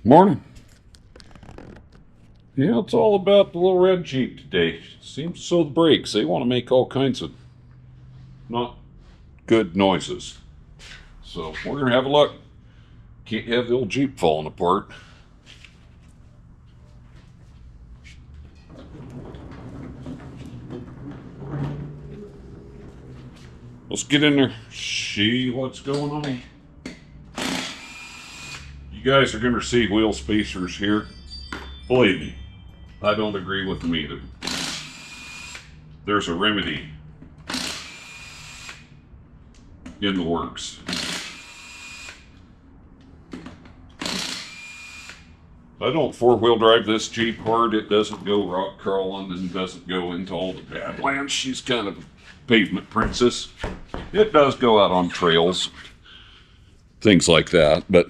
Morning. Yeah, it's all about the little red Jeep today. Seems so the brakes, they want to make all kinds of not good noises. So we're going to have a look. Can't have the old Jeep falling apart. Let's get in there, see what's going on. You guys are going to receive wheel spacers here. Believe me, I don't agree with them either. There's a remedy in the works. I don't four-wheel drive this Jeep hard. It doesn't go rock crawling and doesn't go into all the badlands. She's kind of a pavement princess. It does go out on trails, things like that, but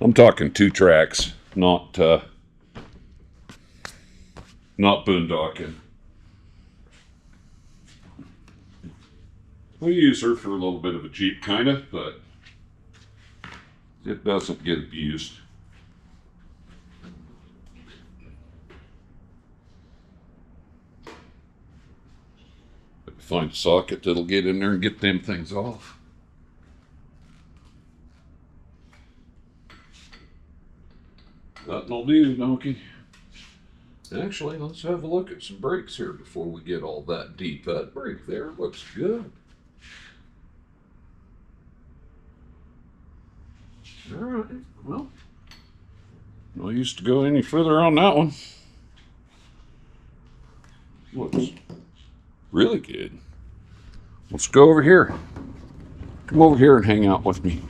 I'm talking 2 tracks, not boondocking. We use her for a little bit of a Jeep, kind of, but it doesn't get abused. Find a socket that'll get in there and get them things off. Nothing'll do, donkey. Actually, let's have a look at some brakes here before we get all that deep. That brake there looks good. All right, well, no use to go any further on that one. Looks really good. Let's go over here. Come over here and hang out with me.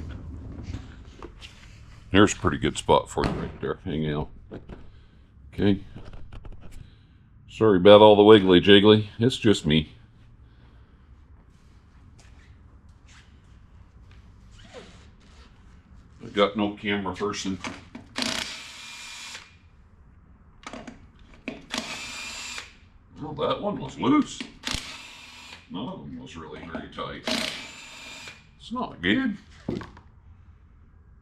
There's a pretty good spot for you right there. Hang out. Okay. Sorry about all the wiggly jiggly. It's just me. I got no camera person. Well, that one was loose. None of them was really very tight. It's not good.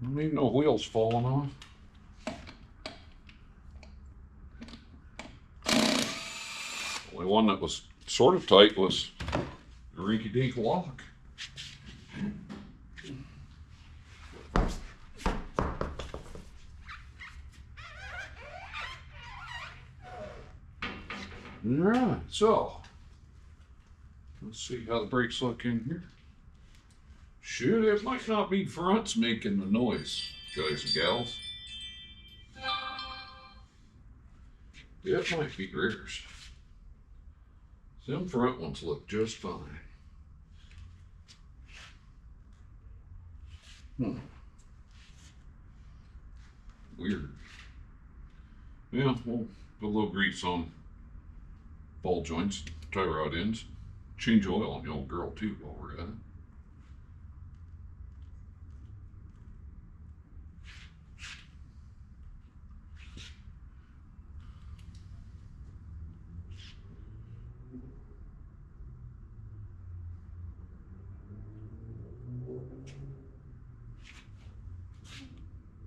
Don't need no wheels falling off. The only one that was sort of tight was the rinky-dink lock. Alright, so let's see how the brakes look in here. Shoot, it might not be fronts making the noise, guys and gals. It might be rears. Them front ones look just fine. Weird. Yeah, we'll put a little grease on ball joints, tie rod ends. Change oil on the old girl too while we're at it.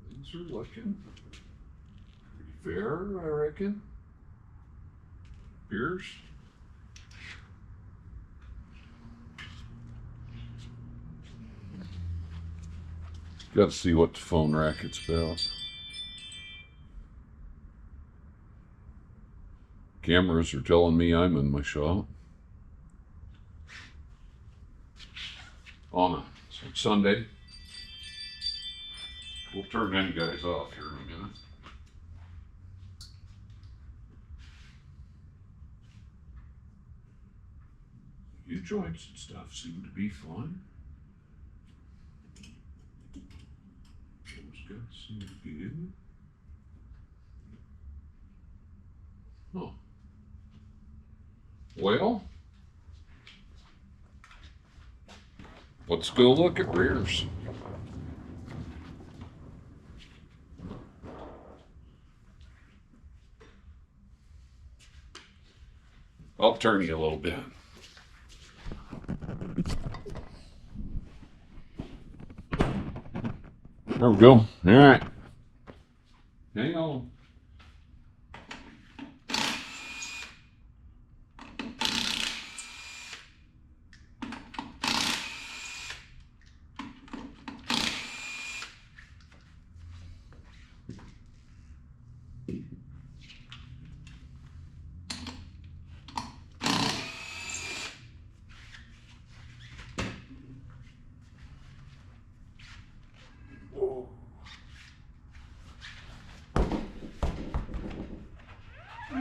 These are looking pretty fair, I reckon. Beers. Got to see what the phone racket's about. Cameras are telling me I'm in my shop. On a Sunday. We'll turn them guys off here in a minute. Your joints and stuff seem to be fine. Those guys seem to be good. Oh. Well, let's go look at rears. I'll turn you a little bit. There we go. All right. Hang on.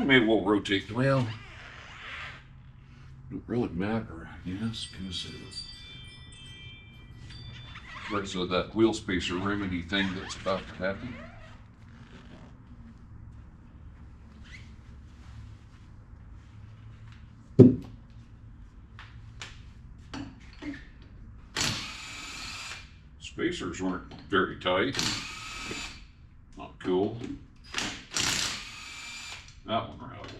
Maybe we'll rotate the wheel. Don't really matter, I guess, because of that wheel spacer remedy thing that's about to happen. Spacers weren't very tight. Not cool. That one rattled.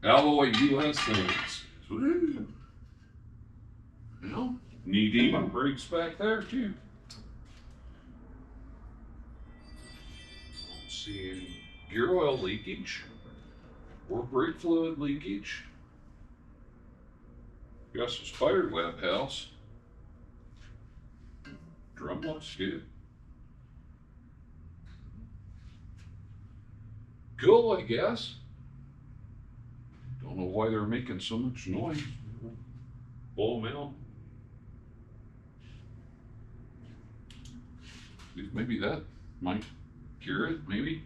Alloy US things. Well, need even brakes back there too. Don't see any gear oil leakage or brake fluid leakage. Got some spider web house. Drum looks good. Cool, I guess. Don't know why they're making so much noise. Blow them out. Maybe that might cure it, maybe.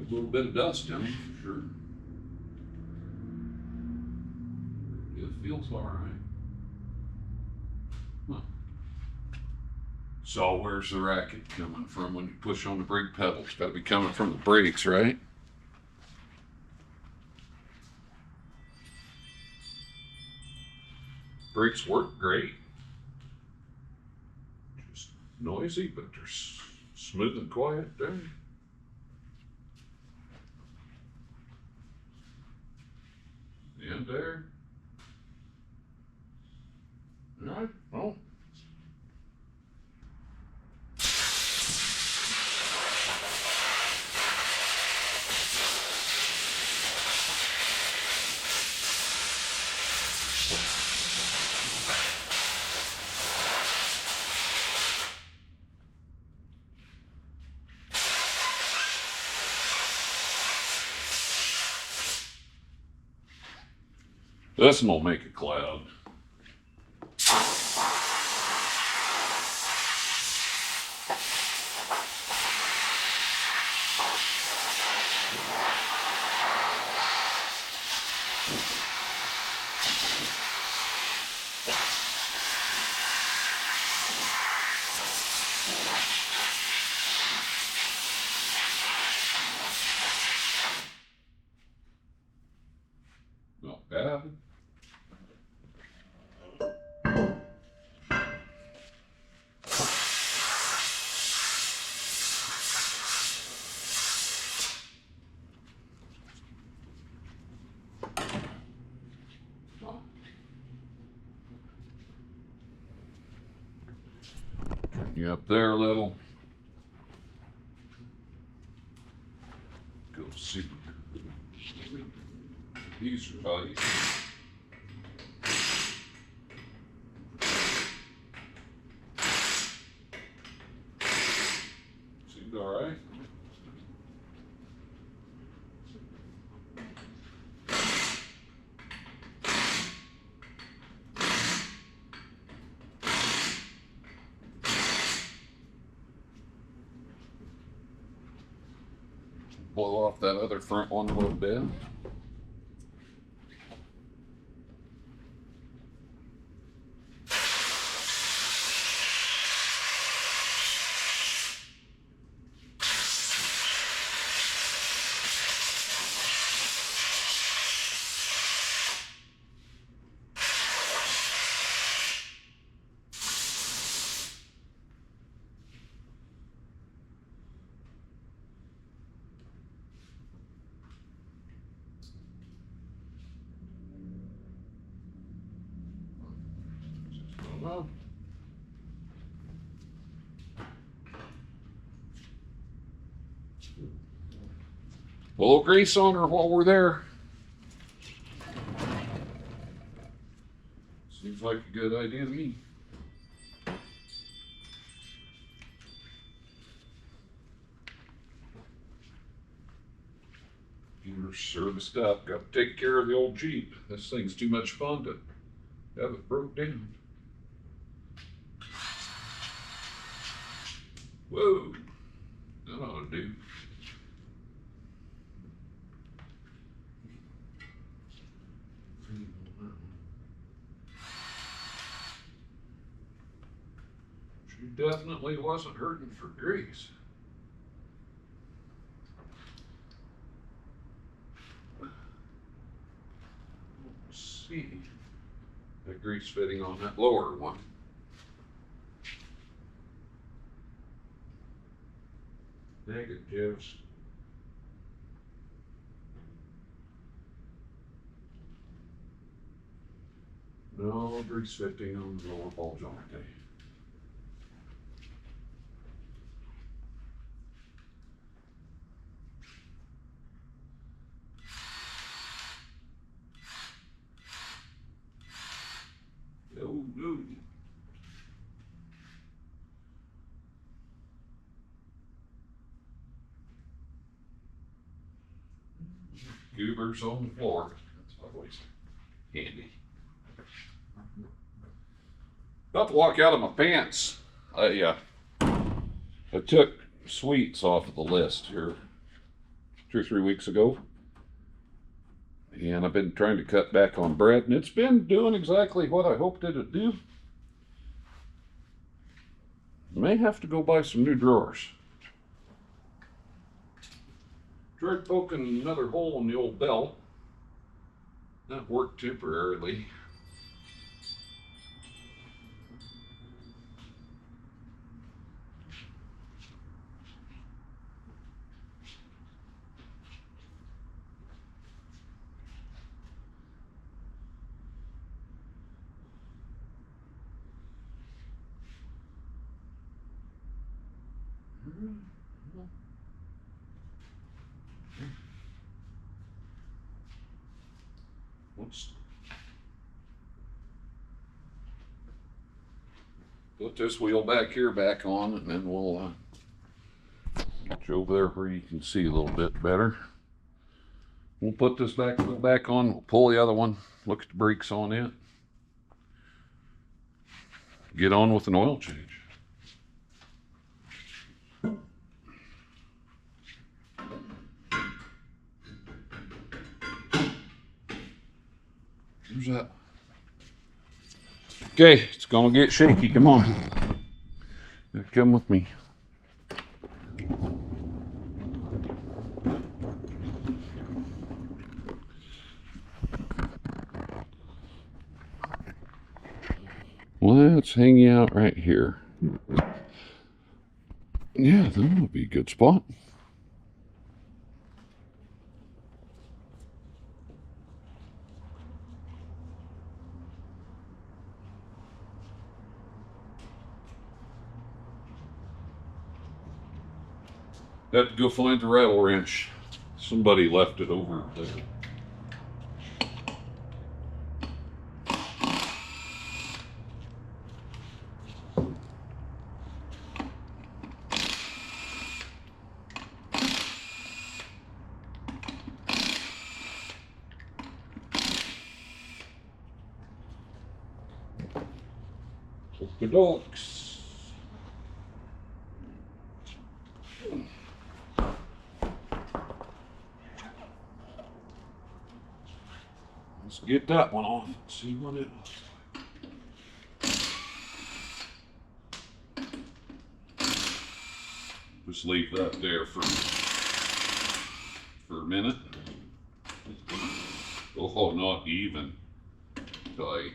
A little bit of dust in it, for sure. It feels all right. Huh. So where's the racket coming from when you push on the brake pedal? It's got to be coming from the brakes, right? Brakes work great. Just noisy, but they're smooth and quiet there. And there. All right, well. This one will make a cloud. Not bad. Turn you up there a little. Go see. These are nice. Seems all right. Blow off that other front one a little bit. Well, a little grease on her while we're there. Seems like a good idea to me. Get her serviced up. Got to take care of the old Jeep. This thing's too much fun to have it broke down. Whoa, that ought to do. She definitely wasn't hurting for grease. Let's see. That grease fitting on that lower one. Negatives. No grease fitting on the lower ball joint. Oh no. Goobers on the floor. That's always handy. About to walk out of my pants. I took sweets off of the list here 2 or 3 weeks ago. And I've been trying to cut back on bread, and it's been doing exactly what I hoped it'd do. May have to go buy some new drawers. Tried poking another hole in the old belt. That worked temporarily. Let's put this wheel back here back on, and then we'll get you over there where you can see a little bit better. We'll put this back on, we'll pull the other one, look at the brakes on it, get on with an oil change. Who's that? Okay, it's gonna get shaky. Come on. Come with me. Let's hang you out right here. Yeah, that would be a good spot. Had to go find the rattle wrench. Somebody left it over there. The dogs. Let's get that one off and see what it looks like. Just leave that there for a minute. Oh, not even tight.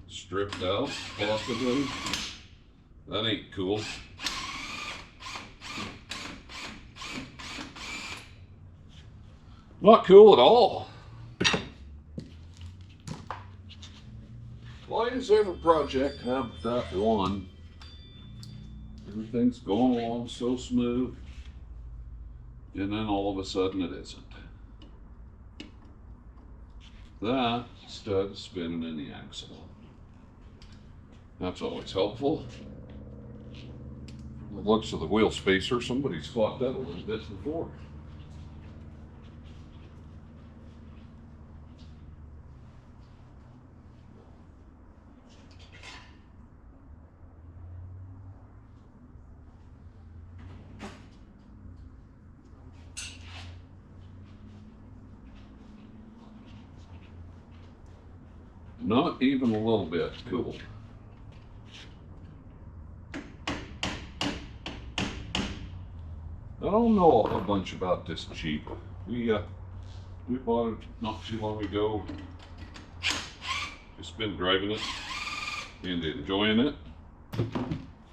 Stripped out, possibly. That ain't cool. Not cool at all. Light as ever project, have that one. Everything's going along so smooth, and then all of a sudden it isn't. That stud spinning in the axle. That's always helpful. From the looks of the wheel spacer, somebody's fought that a little bit before. Not even a little bit cool. I don't know a whole bunch about this Jeep. We bought it not too long ago. Just been driving it and enjoying it.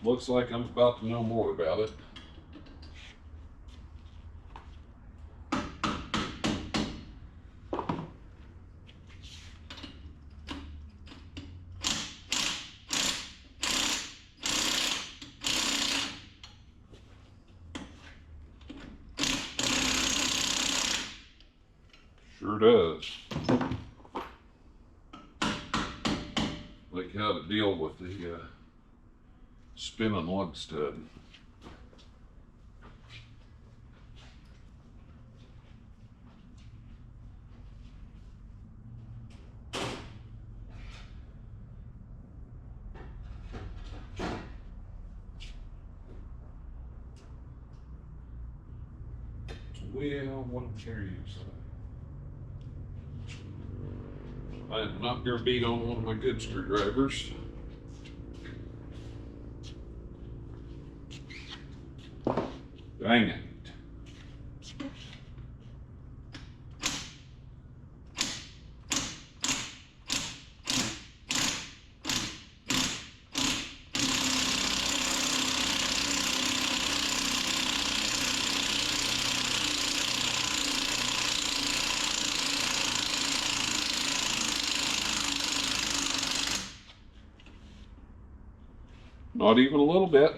Looks like I'm about to know more about it. Sure does. Like how to deal with the spinning lug stud. Well, what I'm carrying, so I'm not going to beat on one of my good screwdrivers. Dang it. Not even a little bit.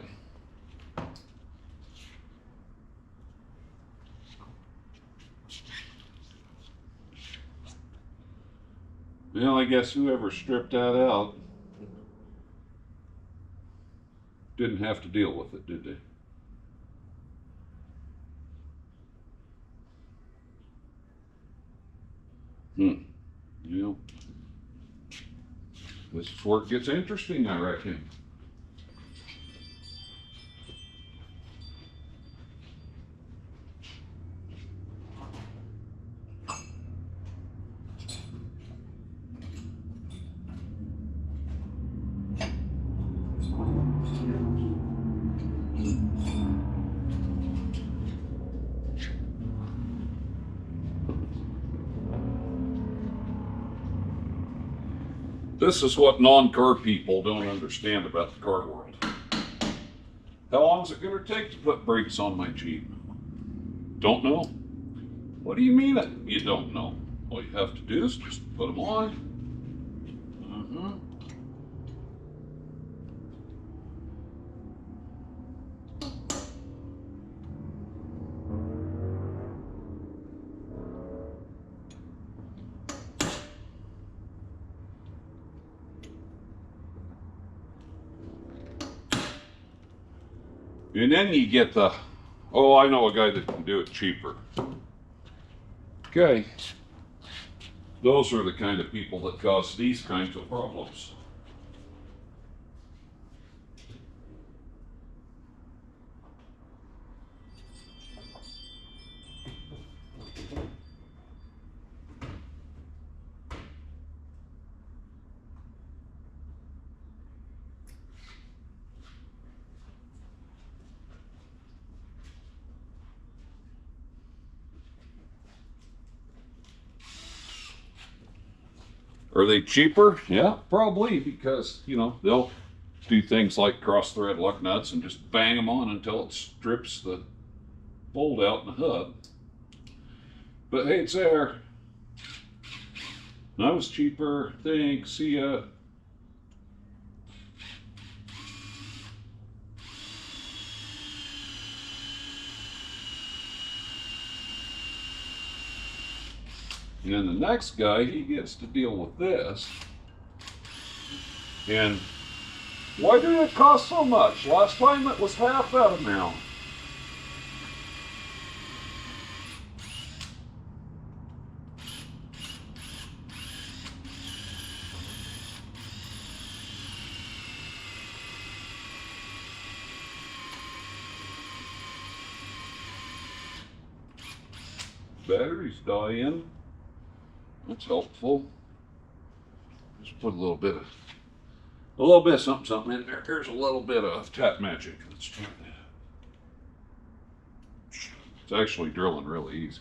Well, I guess whoever stripped that out didn't have to deal with it, did they? Yeah. This is where it gets interesting, I reckon. This is what non-car people don't understand about the car world. How long is it going to take to put brakes on my Jeep? Don't know. What do you mean you don't know? All you have to do is just put them on. And then you get the, oh, I know a guy that can do it cheaper. Okay. Those are the kind of people that cause these kinds of problems. Are they cheaper? Yeah, probably, because, you know, they'll do things like cross-thread luck nuts and just bang them on until it strips the bolt out in the hub. But hey, it's there. That was cheaper. Thanks. See ya. And the next guy, he gets to deal with this. And why did it cost so much? Last time it was half that amount. Batteries dying. That's helpful. Just put a little bit of something in there. Here's a little bit of tap magic. Let's try that. It's actually drilling really easy.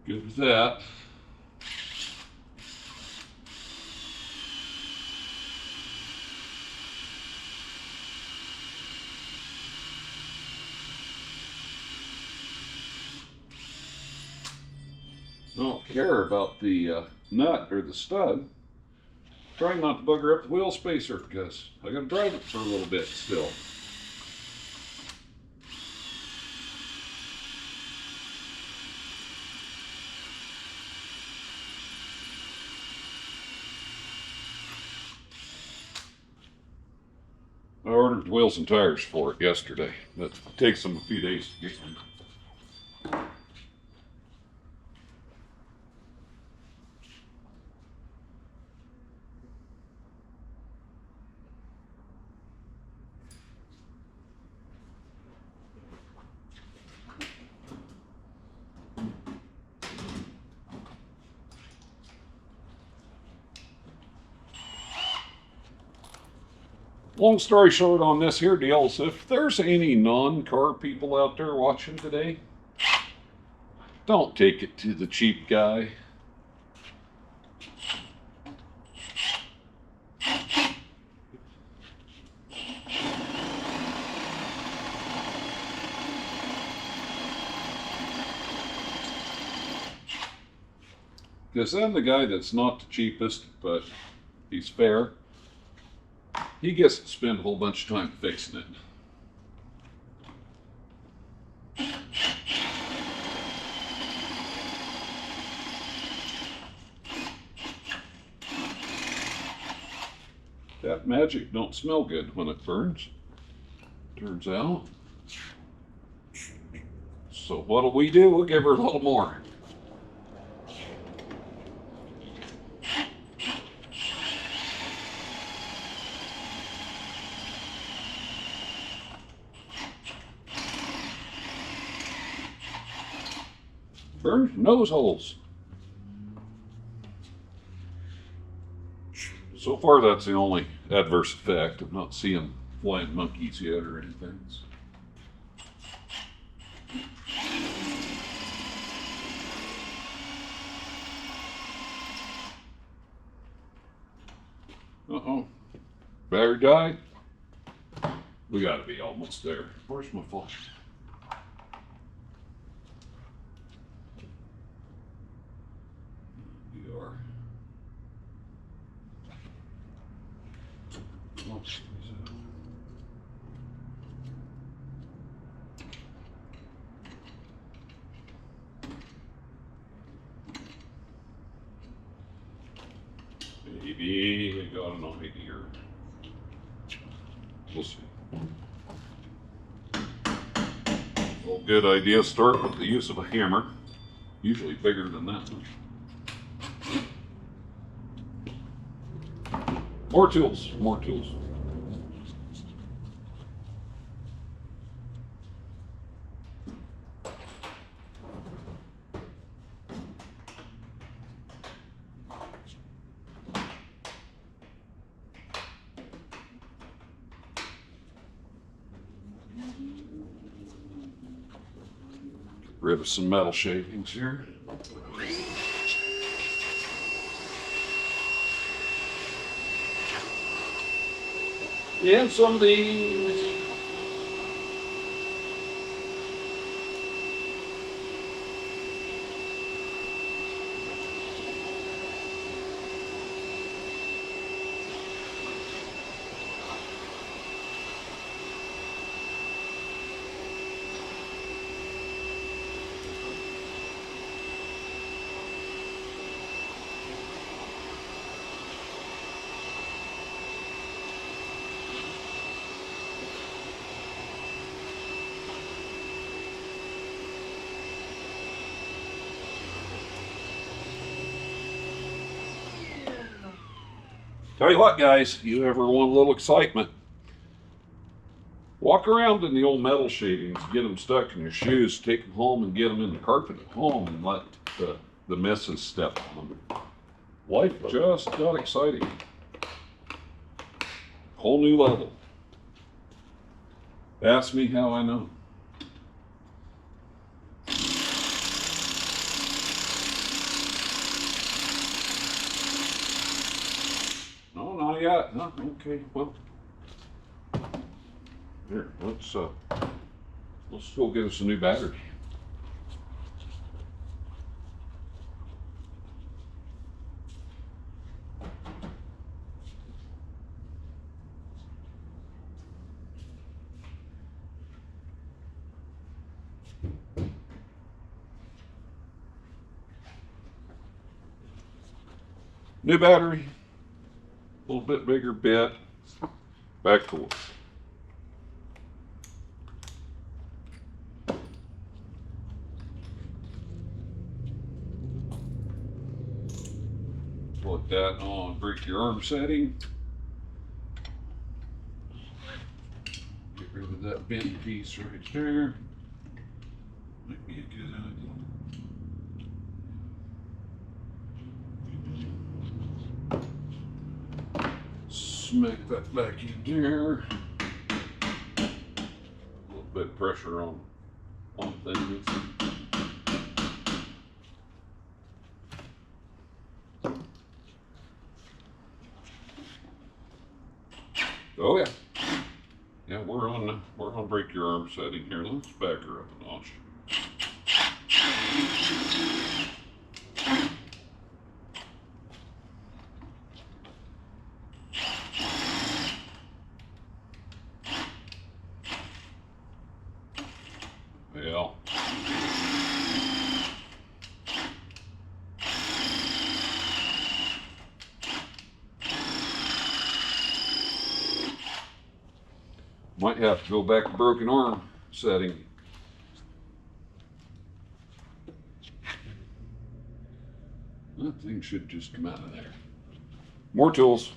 Good with that. I don't care about the nut or the stud. Trying not to bugger up the wheel spacer because I got to drive it for a little bit still. I ordered wheels and tires for it yesterday. It takes them a few days to get them. Long story short on this here deal is if there's any non-car people out there watching today, don't take it to the cheap guy. Because then the guy that's not the cheapest, but he's fair, he gets to spend a whole bunch of time fixing it. That magic don't smell good when it burns, turns out. So what'll we do? We'll give her a little more. Burn nose holes. So far, that's the only adverse effect. I'm not seeing flying monkeys yet or anything. Uh-oh. Battery died? We gotta be almost there. Where's my flash? Maybe I got an idea. We'll see. Well, good idea. Start with the use of a hammer, usually bigger than that one. More tools, more tools. Get rid of some metal shavings here. And some of these. Tell you what, guys, you ever want a little excitement? Walk around in the old metal shavings, get them stuck in your shoes, take them home and get them in the carpet at home and let the missus step on them. Life just got exciting. Whole new level. Ask me how I know. No, not yet. No, okay, well. Here, let's go get us a new battery. New battery, a little bit bigger bit, back to work. Put that on break your arm setting. Get rid of that bent piece right there. Might be a good idea. Smack that back in there. A little bit of pressure on things. Oh yeah. Yeah, we're on break your arm setting here. Let's back her up a notch. Well, might have to go back to broken arm setting. That thing should just come out of there. More tools.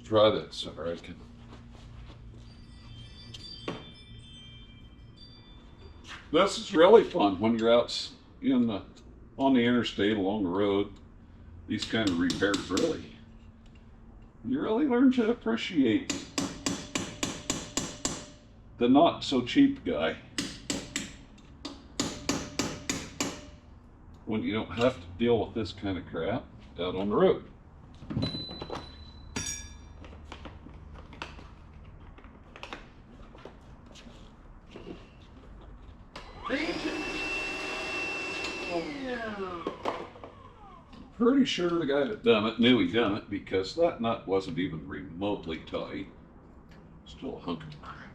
Try this, all right? This is really fun when you're out on the interstate along the road. These kind of repairs, you really learn to appreciate the not so cheap guy when you don't have to deal with this kind of crap out on the road. Pretty sure the guy that done it knew he done it because that nut wasn't even remotely tight. Still a hunk of crap.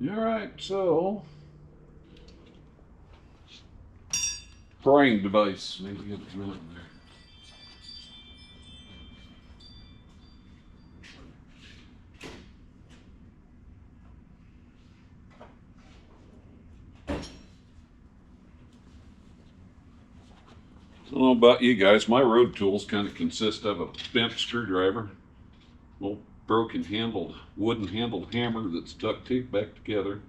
All right, so prying device. Maybe get it in there. I don't know about you guys, my road tools kind of consist of a bent screwdriver, a little broken handled, wooden handled hammer that's duct taped back together.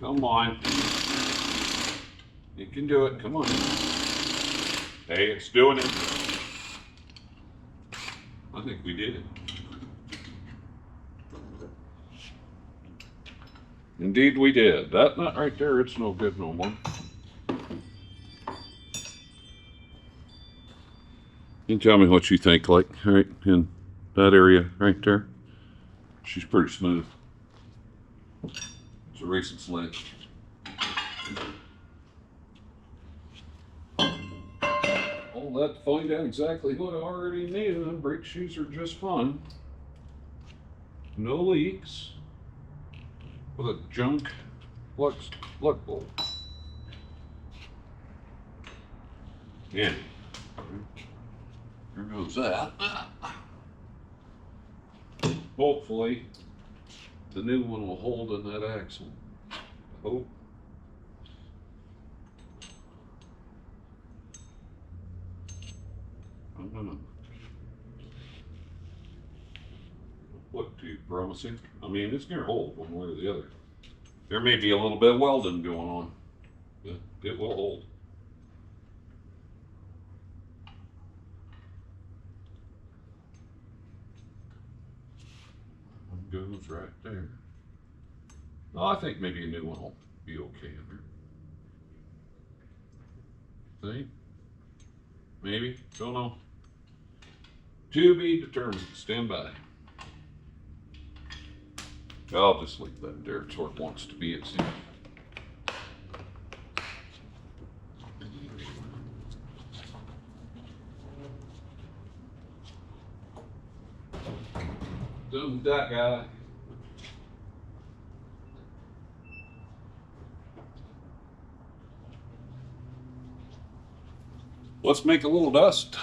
Come on. You can do it, come on. Hey, it's doing it. I think we did it. Indeed we did. That nut right there, it's no good no more. You tell me what you think, like right in that area right there. She's pretty smooth. It's a racing sled. All that to find out exactly what I already knew. Brake shoes are just fun. No leaks. With a junk plug bolt. Yeah. There goes that. Hopefully, the new one will hold in that axle. I hope. I don't know. Look too promising. I mean, it's gonna hold one way or the other. There may be a little bit of welding going on, but it will hold. Goes right there. Oh, I think maybe a new one will be okay in there. Think? Maybe? Don't know. To be determined. Stand by. I'll just leave that there. It's where it wants to be, it seems. Done with that guy. Let's make a little dust.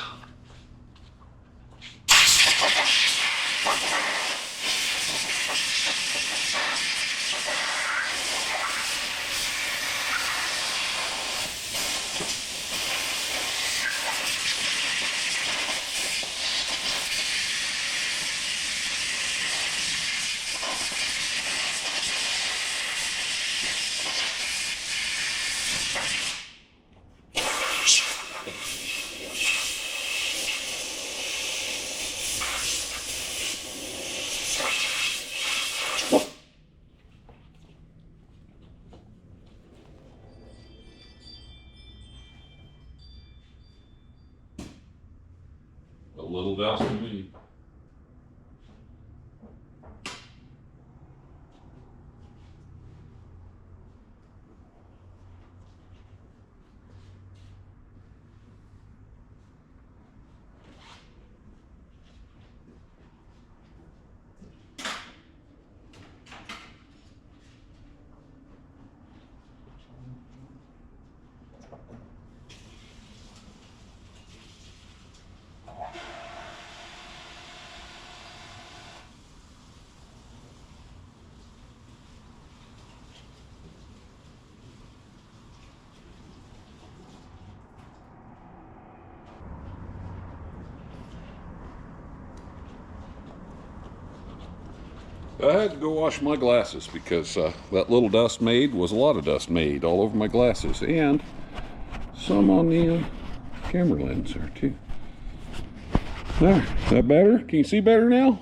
A little dust for me. I had to go wash my glasses because that little dust made was a lot of dust made all over my glasses and some on the camera lens there too. There, is that better? Can you see better now?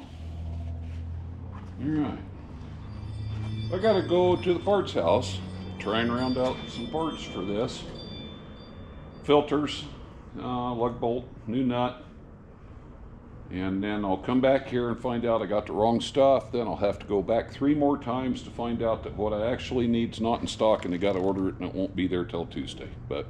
All right. I gotta go to the parts house, try and round out some parts for this. Filters, lug bolt, new nut. And then I'll come back here and find out I got the wrong stuff. Then I'll have to go back 3 more times to find out that what I actually need is not in stock and I got to order it and it won't be there till Tuesday. But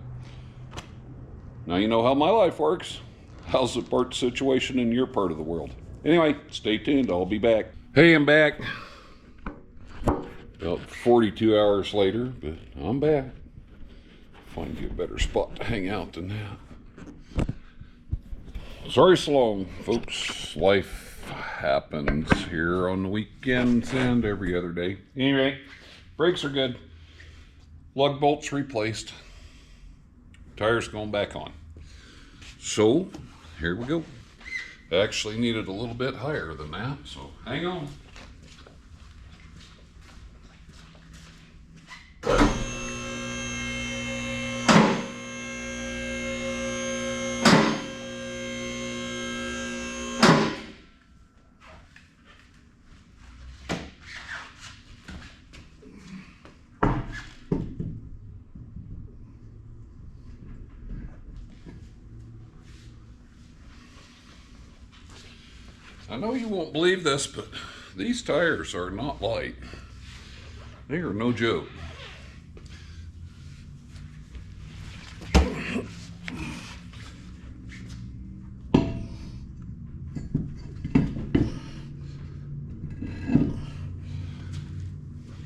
now you know how my life works. How's the part situation in your part of the world? Anyway, stay tuned. I'll be back. Hey, I'm back. About 42 hours later, but I'm back. Find you a better spot to hang out than that. Sorry so long, folks. Life happens here on the weekends and every other day. Anyway, brakes are good. Lug bolts replaced. Tires going back on. So, here we go. I actually needed a little bit higher than that, so hang on. I know you won't believe this, but these tires are not light. They are no joke.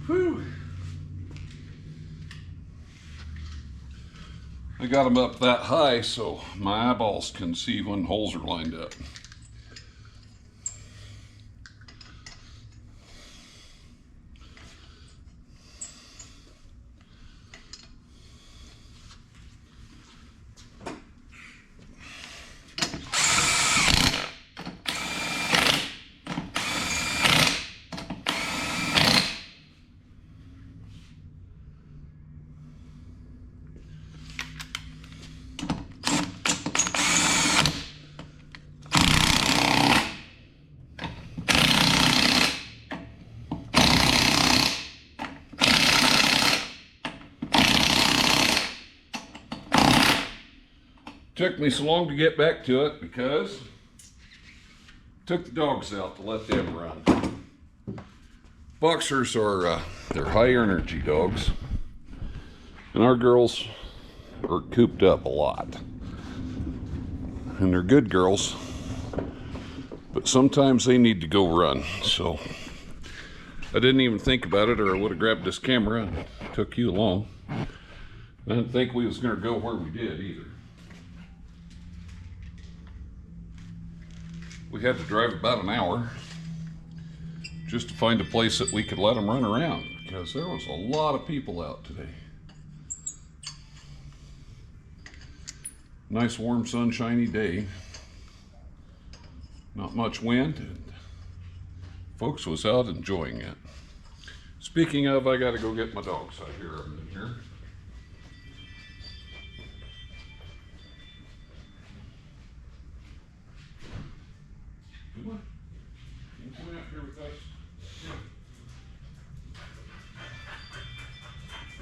Whew. I got them up that high so my eyeballs can see when holes are lined up. Took me so long to get back to it because I took the dogs out to let them run. Boxers are they're high energy dogs, and our girls are cooped up a lot, and they're good girls, but sometimes they need to go run. So I didn't even think about it, or I would have grabbed this camera and took you along. I didn't think we was going to go where we did either. We had to drive about an hour just to find a place that we could let them run around, because there was a lot of people out today. Nice warm sunshiny day, not much wind, and folks was out enjoying it. Speaking of, I gotta go get my dogs. I hear them in here. Come on. You can come out here with us. Yeah.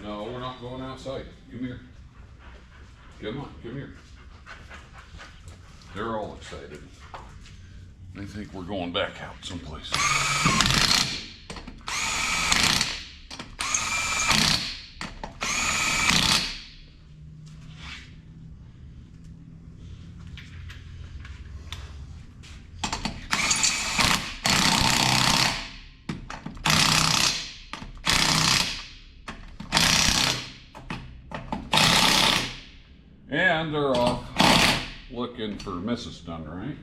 No, we're not going outside. Come here. Come on, come here. They're all excited. They think we're going back out someplace. And they're off looking for Mrs. DoneRight.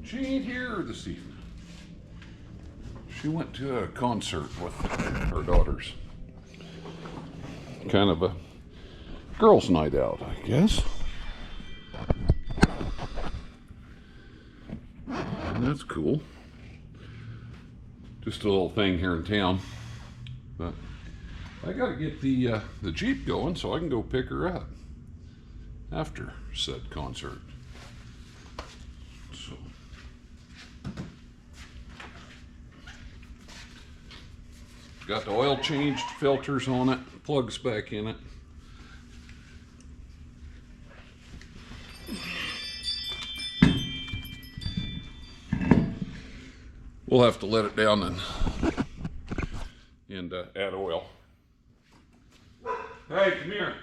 She ain't here this evening. She went to a concert with her daughters. Kind of a girls' night out, I guess. And that's cool. Just a little thing here in town. But I gotta get the Jeep going so I can go pick her up after said concert. So got the oil changed, filters on it, plugs back in it. We'll have to let it down and add oil. Hey, come here.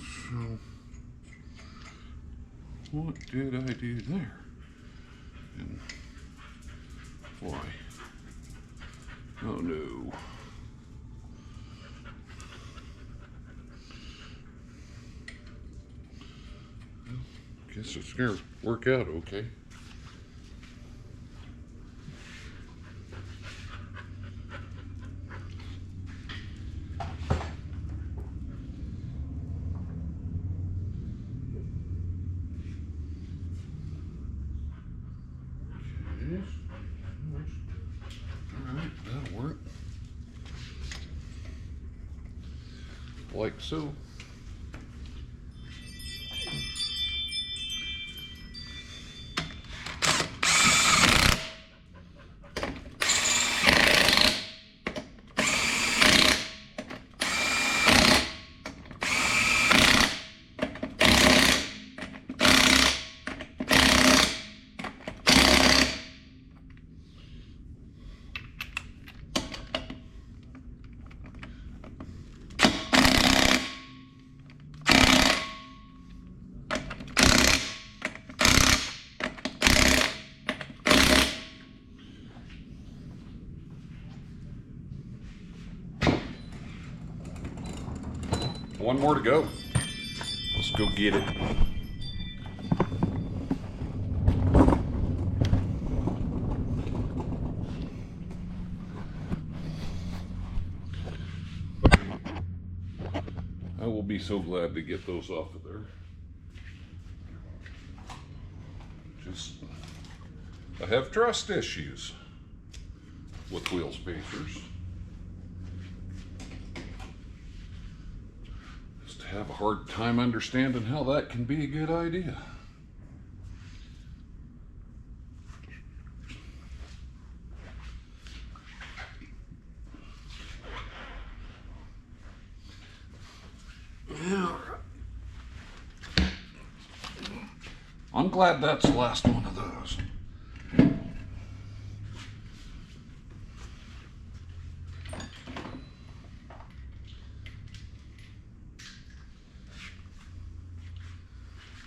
So, what did I do there? And why? Oh no. Guess it's gonna work out okay. Alright, that'll work. Like so. One more to go. Let's go get it. I will be so glad to get those off of there. I have trust issues with wheel spacers. Just have a hard time understanding how that can be a good idea. I'm glad that's the last one of those.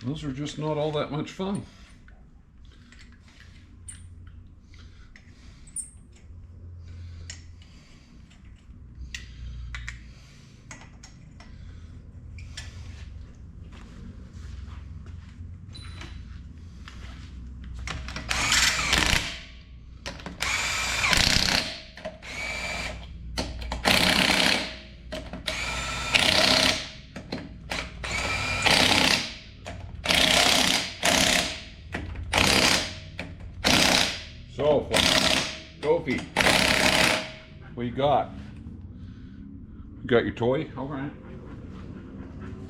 Those are just not all that much fun. So, Sophie, what you got? You got your toy? All right.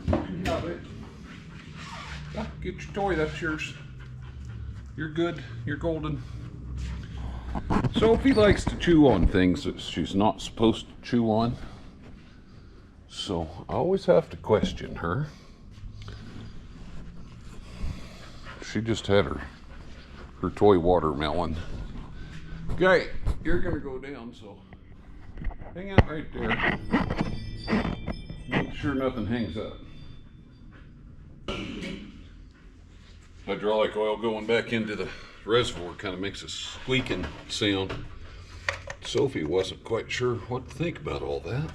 You have it. Yeah, get your toy, that's yours. You're good, you're golden. Sophie likes to chew on things that she's not supposed to chew on. So, I always have to question her. She just had her toy watermelon. Okay, you're gonna go down, so hang out right there. Make sure nothing hangs up. Hydraulic oil going back into the reservoir kind of makes a squeaking sound. Sophie wasn't quite sure what to think about all that.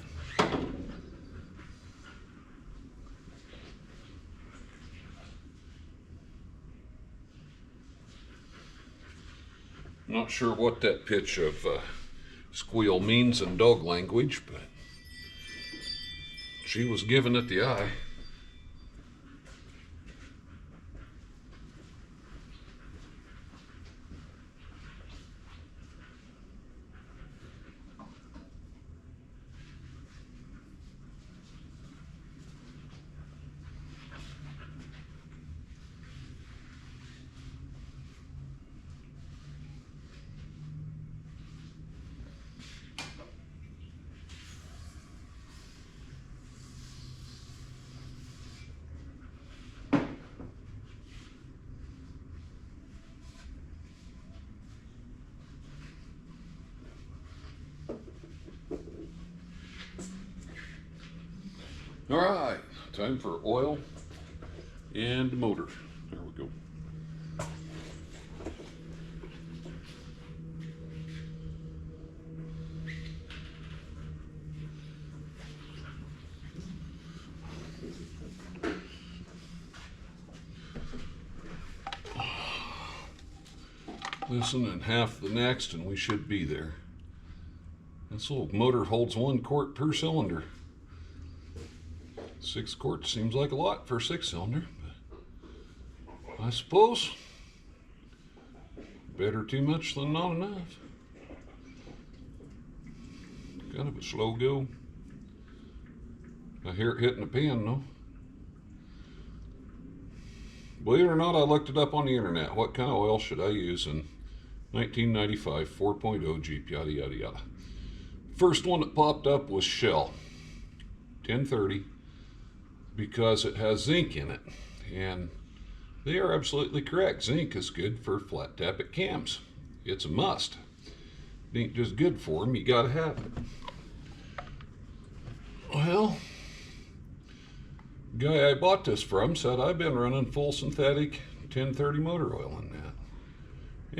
Not sure what that pitch of squeal means in dog language, but she was giving it the eye. All right, time for oil and motor. There we go. This one and half the next, and we should be there. This little motor holds 1 quart per cylinder. 6 quarts seems like a lot for a 6-cylinder, but I suppose better too much than not enough. Kind of a slow go. I hear it hitting the pan though. Believe it or not, I looked it up on the internet. What kind of oil should I use in 1995 4.0 Jeep, yada yada yada. First one that popped up was Shell 1030, because it has zinc in it, and they are absolutely correct. Zinc is good for flat tappet cams. It's a must. It ain't just good for them, you gotta have it. Well, the guy I bought this from said I've been running full synthetic 1030 motor oil in that,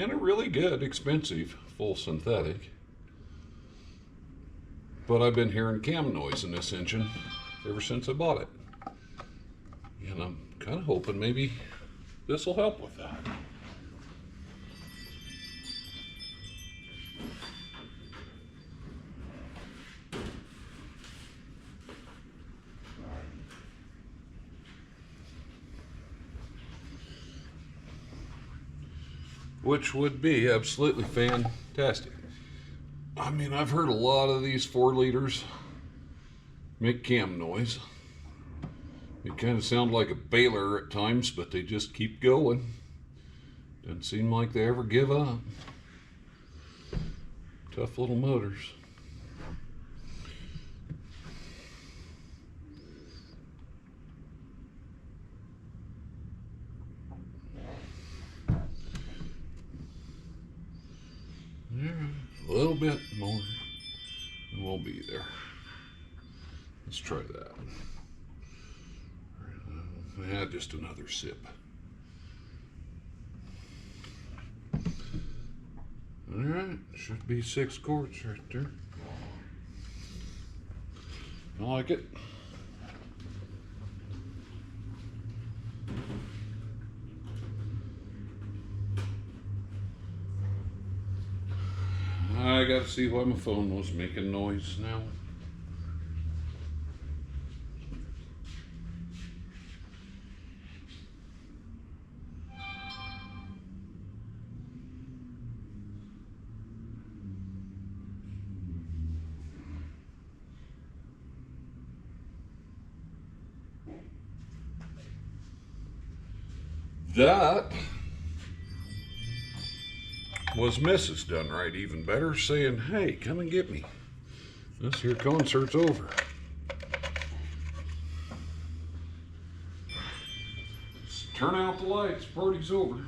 and a really good, expensive full synthetic. But I've been hearing cam noise in this engine ever since I bought it. And I'm kind of hoping maybe this will help with that. Which would be absolutely fantastic. I mean, I've heard a lot of these 4-liters make cam noise. They kind of sound like a baler at times, but they just keep going. Doesn't seem like they ever give up. Tough little motors. A little bit more and we'll be there. Let's try that. Yeah, just another sip. All right, should be 6 quarts right there. I like it. I gotta see why my phone was making noise now. That was Mrs. DoneRightEvenBetter saying, hey, come and get me. This here concert's over. Just turn out the lights, party's over.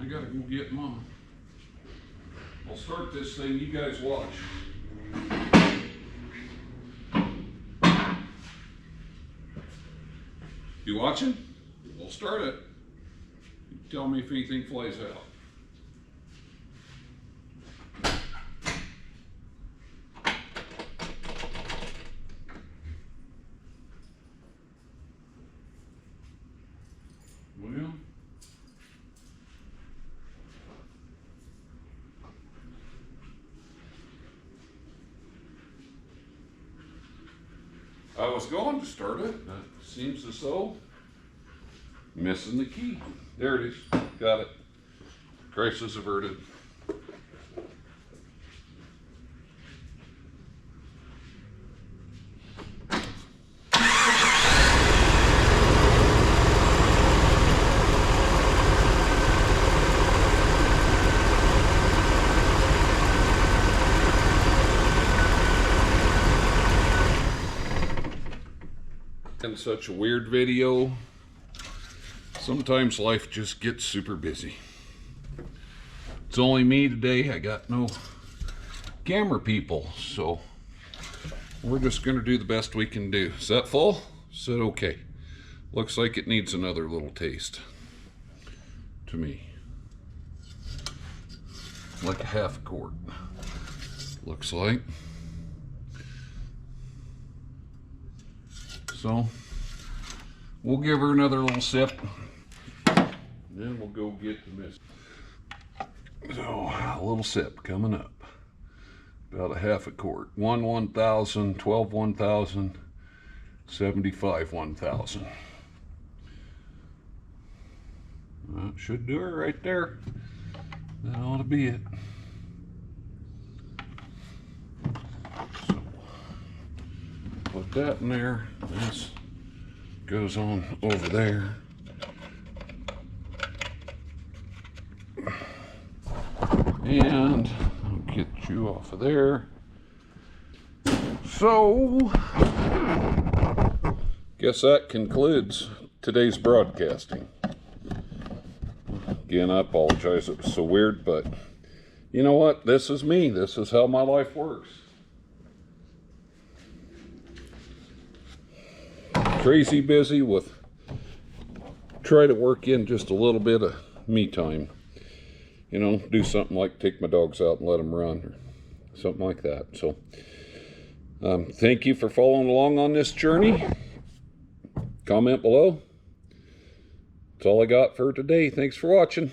I gotta go get Mom. I'll start this thing, you guys watch. You watching? We'll start it. You tell me if anything flies out. Well, I was going to start it, but it seems as though missing the key. There it is. Got it. Crisis averted. And such a weird video. Sometimes life just gets super busy. It's only me today. I got no camera people, so we're just gonna do the best we can do. Is that full? Is that okay? Looks like it needs another little taste to me. Like a half quart. Looks like. So we'll give her another little sip. Then we'll go get the mist. So a little sip coming up. About a half a quart. 1 1,000, 12 1,000, 75 1,000. That should do her right there. That ought to be it. So put that in there. This goes on over there. And I'll get you off of there. So, guess that concludes today's broadcasting. Again, I apologize it was so weird, but you know what? This is me. This is how my life works. Crazy busy with try to work in just a little bit of me time. You know, do something like take my dogs out and let them run or something like that. So Thank you for following along on this journey. Comment below. That's all I got for today. Thanks for watching.